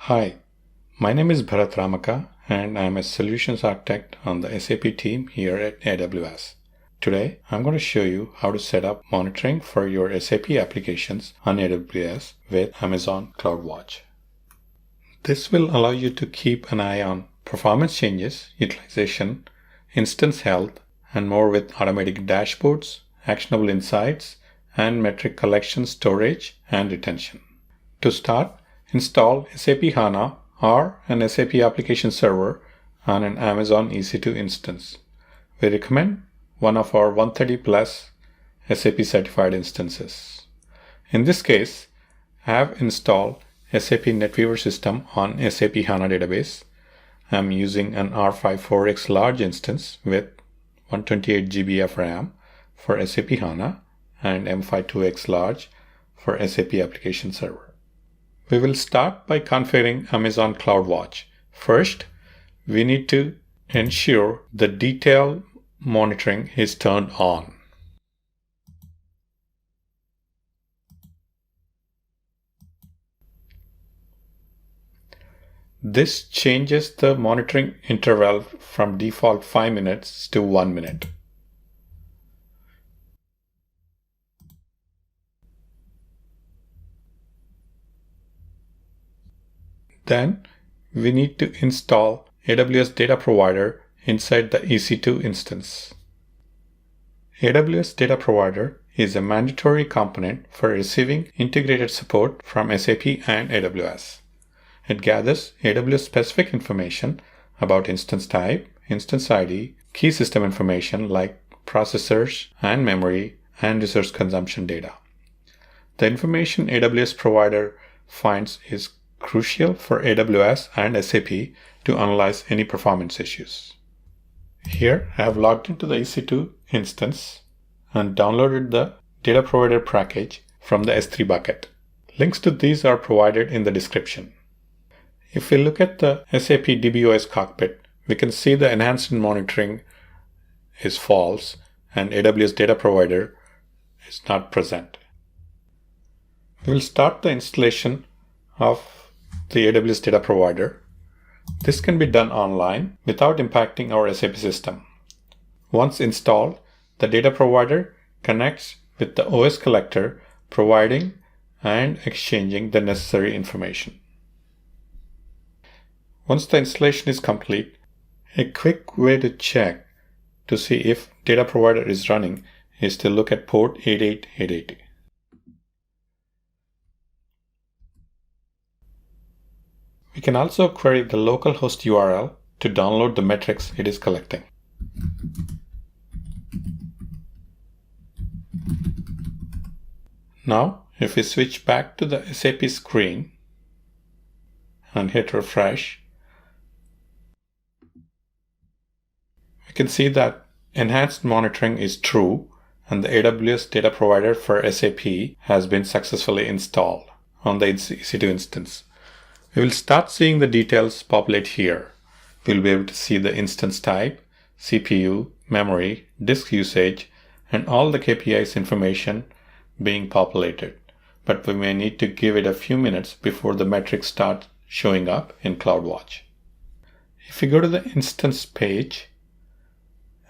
Hi, my name is Bharat Ramaka and I'm a solutions architect on the SAP team here at AWS. Today, I'm going to show you how to set up monitoring for your SAP applications on AWS with Amazon CloudWatch. This will allow you to keep an eye on performance changes, utilization, instance health, and more with automatic dashboards, actionable insights, and metric collection, storage, and retention. To start, install SAP HANA or an SAP application server on an Amazon EC2 instance. We recommend one of our 130 plus SAP certified instances. In this case, I have installed SAP NetWeaver system on SAP HANA database. I'm using an R54X large instance with 128 GB of RAM for SAP HANA and M52X large for SAP application server. We will start by configuring Amazon CloudWatch. First, we need to ensure the detailed monitoring is turned on. This changes the monitoring interval from default 5 minutes to 1 minute. Then we need to install AWS Data Provider inside the EC2 instance. AWS Data Provider is a mandatory component for receiving integrated support from SAP and AWS. It gathers AWS specific information about instance type, instance ID, key system information like processors and memory, and resource consumption data. The information AWS provider finds is crucial for AWS and SAP to analyze any performance issues. Here, I have logged into the EC2 instance and downloaded the data provider package from the S3 bucket. Links to these are provided in the description. If we look at the SAP DBOS cockpit, we can see the enhanced monitoring is false and AWS data provider is not present. We will start the installation of the AWS data provider. This can be done online without impacting our SAP system. Once installed, the data provider connects with the OS collector, providing and exchanging the necessary information. Once the installation is complete, a quick way to check to see if data provider is running is to look at port 88880. We can also query the localhost URL to download the metrics it is collecting. Now, if we switch back to the SAP screen and hit refresh, we can see that enhanced monitoring is true and the AWS data provider for SAP has been successfully installed on the EC2 instance. We will start seeing the details populate here. We'll be able to see the instance type, CPU, memory, disk usage, and all the KPIs information being populated. But we may need to give it a few minutes before the metrics start showing up in CloudWatch. If we go to the instance page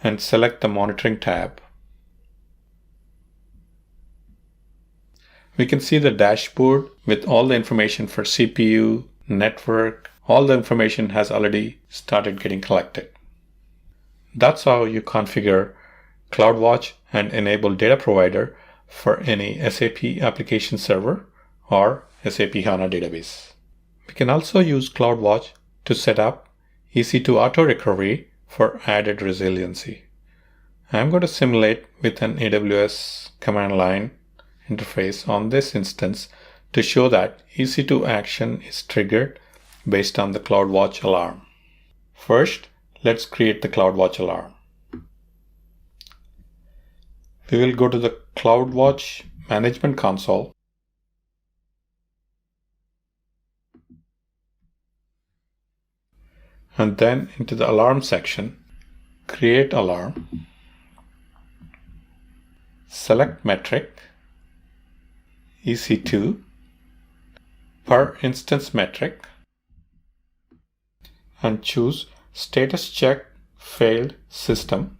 and select the monitoring tab, we can see the dashboard with all the information for CPU, network, all the information has already started getting collected. That's how you configure CloudWatch and enable data provider for any SAP application server or SAP HANA database. We can also use CloudWatch to set up EC2 auto recovery for added resiliency. I'm going to simulate with an AWS command line interface on this instance to show that EC2 action is triggered based on the CloudWatch alarm. First, let's create the CloudWatch alarm. We will go to the CloudWatch Management Console and then into the alarm section, create alarm, select metric, EC2, per instance metric, and choose Status Check Failed System.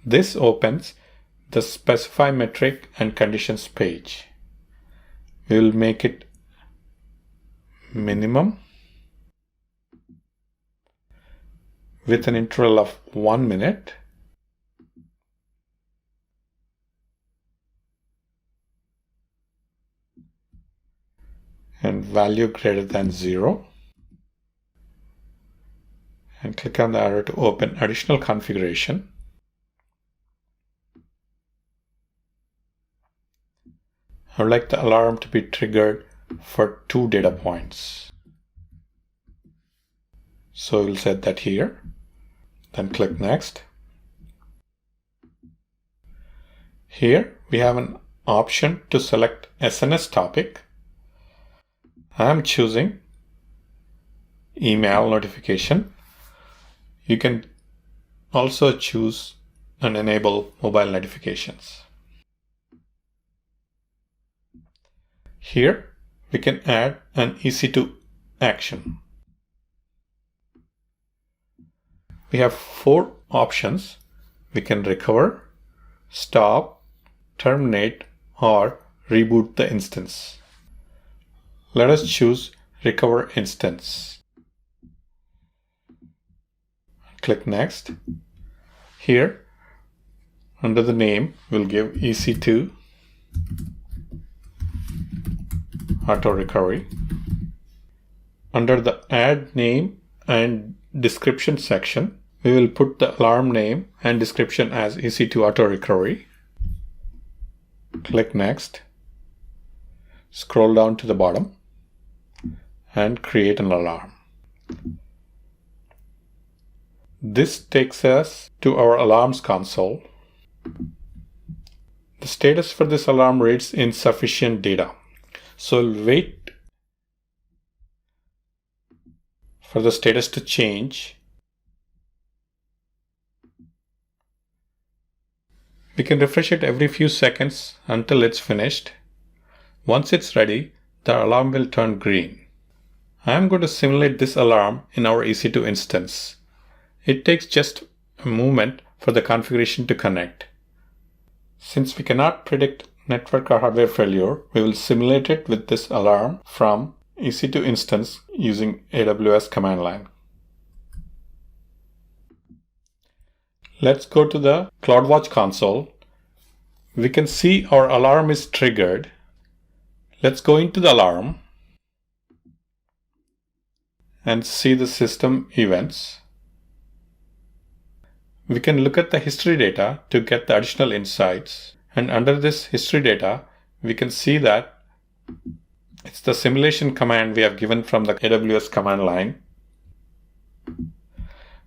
This opens the Specify Metric and Conditions page. We will make it minimum with an interval of 1 minute. And value greater than 0. And click on the arrow to open additional configuration. I would like the alarm to be triggered for 2 data points. So we'll set that here. Then click Next. Here we have an option to select SNS topic. I am choosing email notification. You can also choose and enable mobile notifications. Here we can add an EC2 action. We have 4 options. We can recover, stop, terminate, or reboot the instance. Let us choose Recover Instance. Click Next. Here, under the name, we'll give EC2 Auto Recovery. Under the Add Name and Description section, we will put the alarm name and description as EC2 Auto Recovery. Click Next. Scroll down to the bottom and create an alarm. This takes us to our alarms console. The status for this alarm reads insufficient data. So we'll wait for the status to change. We can refresh it every few seconds until it's finished. Once it's ready, the alarm will turn green. I am going to simulate this alarm in our EC2 instance. It takes just a moment for the configuration to connect. Since we cannot predict network or hardware failure, we will simulate it with this alarm from EC2 instance using AWS command line. Let's go to the CloudWatch console. We can see our alarm is triggered. Let's go into the alarm and see the system events. We can look at the history data to get the additional insights. And under this history data, we can see that it's the simulation command we have given from the AWS command line.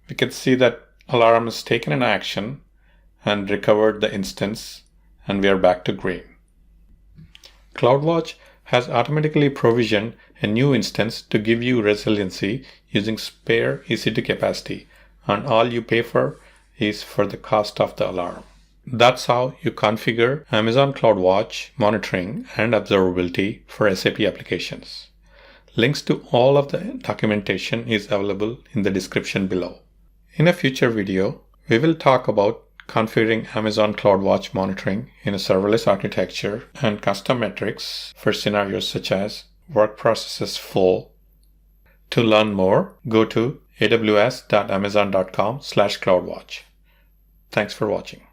We can see that alarm has taken an action and recovered the instance, and we are back to green. CloudWatch has automatically provisioned a new instance to give you resiliency using spare EC2 capacity, and all you pay for is for the cost of the alarm. That's how you configure Amazon CloudWatch monitoring and observability for SAP applications. Links to all of the documentation is available in the description below. In a future video, we will talk about configuring Amazon CloudWatch monitoring in a serverless architecture and custom metrics for scenarios such as work processes full. To learn more, go to aws.amazon.com/cloudwatch. Thanks for watching.